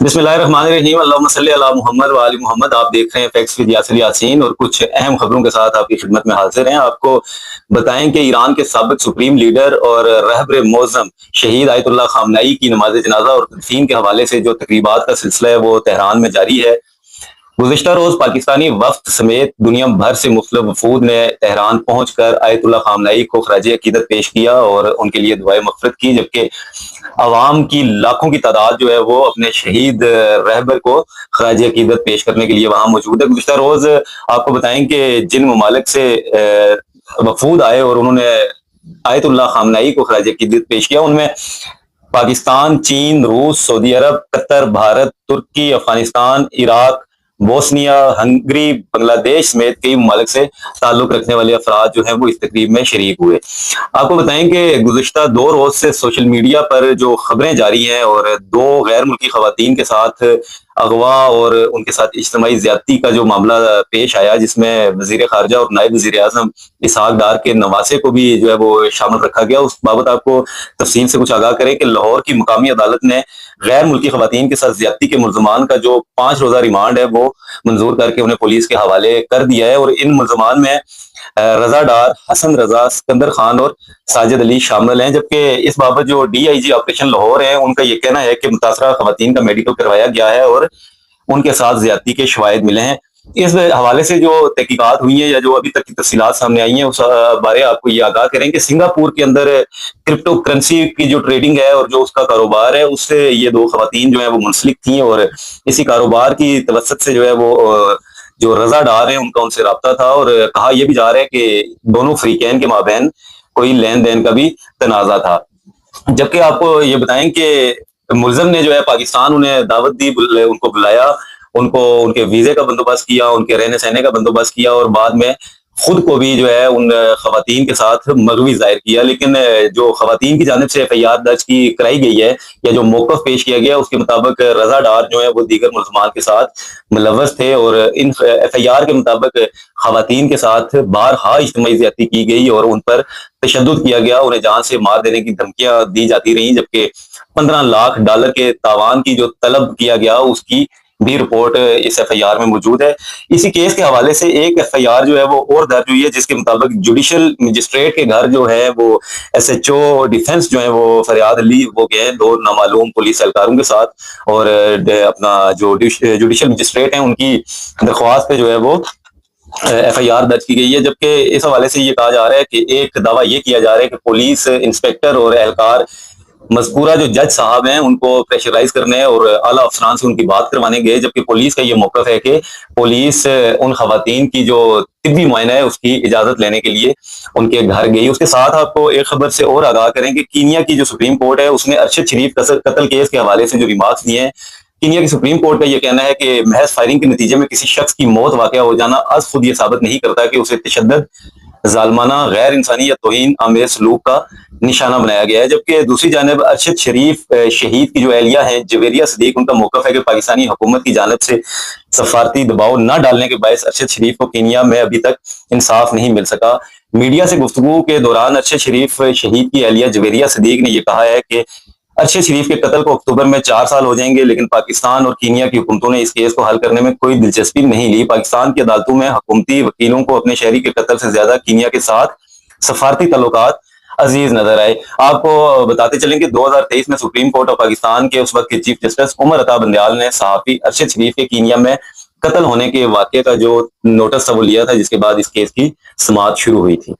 बिस्मिल्लाहिर्रहमानिर्रहीम अल्लाहुम्मा सल्ली अला मुहम्मद व आलि मुहम्मद। आप देख रहे हैं फैक्ट्स विद यासिर यासीन और कुछ अहम खबरों के साथ आपकी खिदमत में हाजिर हैं। आपको बताएं कि ईरान के साबिक सुप्रीम लीडर और रहबर मोअज़्ज़म शहीद आयतुल्लाह खामनेई की नमाज जनाजा और तदफीन के हवाले से जो तकरीबात का सिलसिला है वो तेहरान में जारी है। गुज़िश्ता रोज पाकिस्तानी वफ्द समेत दुनिया भर से मुख्तलिफ वफूद ने तेहरान पहुंचकर आयतुल्लाह खामनेई को खराज अकीदत पेश किया और उनके लिए दुआए मग़फ़िरत की, जबकि अवाम की लाखों की तादाद जो है वो अपने शहीद रहबर को खराज अकीदत पेश करने के लिए वहां मौजूद है। गुज़िश्ता रोज आपको बताएं कि जिन ममालिक से वफूद आए और उन्होंने आयतुल्लाह खामनेई को खराज अकीदत पेश किया, उनमें पाकिस्तान, चीन, रूस, सऊदी अरब, कतर, भारत, तुर्की, अफगानिस्तान, इराक, बोस्निया, हंगरी, बांग्लादेश समेत कई ममालिक से ताल्लुक रखने वाले अफराद जो है वो इस तकरीब में शरीक हुए। आपको बताएं कि गुज़िश्ता 2 रोज से सोशल मीडिया पर जो खबरें जारी हैं और 2 गैर मुल्की खवातीन के साथ अगवा और उनके साथ इज्तिमाई ज्यादती का जो मामला पेश आया, जिसमें वजीर खारजा और नायब वजीर आजम इसहाक डार के नवासे को भी जो है वो शामिल रखा गया। उस बाबत आपको तफसील से कुछ आगाह करें कि लाहौर की मुकामी अदालत ने गैर मुल्की खवातीन के साथ ज्यादती के मुल्जमान का जो 5 रोजा रिमांड है वो मंजूर करके उन्हें पुलिस के हवाले कर दिया है और इन मुल्जमान में रजा डार, हसन रजा, सिकंदर खान और साजिद अली शामिल हैं। जबकि इस बाबत जो DIG ऑपरेशन लाहौर है उनका ये कहना है कि मुतासरा खवातीन का मेडिकल करवाया गया है और उनके साथ ज्यादती के शवाहिद मिले हैं। इस हवाले से जो तहकीकात हुई है या जो अभी तक की तफसीलात सामने आई हैं उस बारे आपको ये आगाह करें कि सिंगापुर के अंदर क्रिप्टो करेंसी की जो ट्रेडिंग है और जो उसका कारोबार है उससे ये 2 खवातीन जो है वो मुंसलिक थी और इसी कारोबार की तवसत से जो है वो जो रजा डार है उनका उनसे रब्ता था और कहा यह भी जा रहा है कि दोनों फ्रीकैन के माबैन कोई लेन देन का भी तनाजा था। जबकि आपको ये बताएं कि मुल्ज़म ने जो है पाकिस्तान उन्हें दावत दी, उनको बुलाया, उनको उनके वीजे का बंदोबस्त किया, उनके रहने सहने का बंदोबस्त किया और बाद में खुद को भी जो है उन खवातीन के साथ मगवी जाहिर किया। लेकिन जो खवातीन की जानिब से FIR दर्ज की कराई गई है या जो मौक़िफ़ पेश किया गया उसके मुताबिक रजा डार जो है वो दीगर मुल्ज़मान के साथ मुलव्वस थे और इन FIR के मुताबिक खवातीन के साथ बारहा इज्तिमाई ज़्यादती की गई और उन पर तशद्दुद किया गया, उन्हें जान से मार देने की धमकियां दी जाती रहीं। जबकि $15 लाख के तावान की जो तलब किया गया उसकी भी रिपोर्ट इस FIR में मौजूद है। इसी केस के हवाले से एक FIR जो है वो और दर्ज हुई है जिसके मुताबिक जुडिशल मजिस्ट्रेट के घर जो है वो SHO डिफेंस जो है वो फरियाद अली वो गए 2 नामालूम पुलिस एहलकारों के साथ और अपना जो जुडिशल मजिस्ट्रेट हैं उनकी दरख्वास्त पे जो है वो FIR दर्ज की गई है। जबकि इस हवाले से ये कहा जा रहा है कि एक दावा ये किया जा रहा है कि पुलिस इंस्पेक्टर और एहलकार मज़कूरा जो जज साहब हैं उनको प्रेशराइज करने और आला अफसरान से उनकी बात करवाने गए, जबकि पुलिस का ये मौक़िफ़ है कि पुलिस उन खवातीन की जो तिब्बी मुआयना है उसकी इजाज़त लेने के लिए उनके घर गई। उसके साथ आपको एक खबर से और आगाह करें कि कीनिया की जो सुप्रीम कोर्ट है उसने अरशद शरीफ कत्ल केस के हवाले से जो रिमार्क्स दिए हैं, कीनिया की सुप्रीम कोर्ट का यह कहना है कि महज फायरिंग के नतीजे में किसी शख्स की मौत वाक़या हो जाना अज खुद ये साबित नहीं करता कि उसे तशद्दुद, जालमाना, गैर इंसानी या तौहीन आमेज सलूक का निशाना बनाया गया है। जबकि दूसरी जानिब अरशद शरीफ शहीद की जो एहलिया है जवेरिया सदीक, उनका मौक़िफ़ है कि पाकिस्तानी हुकूमत की जानिब से सफारती दबाव न डालने के बायस अरशद शरीफ को कीनिया में अभी तक इंसाफ नहीं मिल सका। मीडिया से गुफ्तगू के दौरान अरशद शरीफ शहीद की एहलिया जवेरिया सदीक ने यह कहा है कि अरशद शरीफ के कत्ल को अक्टूबर में 4 साल हो जाएंगे, लेकिन पाकिस्तान और कीनिया की हुकूमतों ने इस केस को हल करने में कोई दिलचस्पी नहीं ली। पाकिस्तान की अदालतों में हुकूमती वकीलों को अपने शहरी के कत्ल से ज्यादा कीनिया के साथ सफारती ताल्लुकात अजीज नजर आए। आपको बताते चलें कि 2023 में सुप्रीम कोर्ट ऑफ पाकिस्तान के उस वक्त के चीफ जस्टिस उमर अता बंदयाल ने सहाफी अरशद शरीफ के कीनिया में कत्ल होने के वाक़े का जो नोटिस था वो लिया था, जिसके बाद इस केस की समाअत शुरू हुई थी।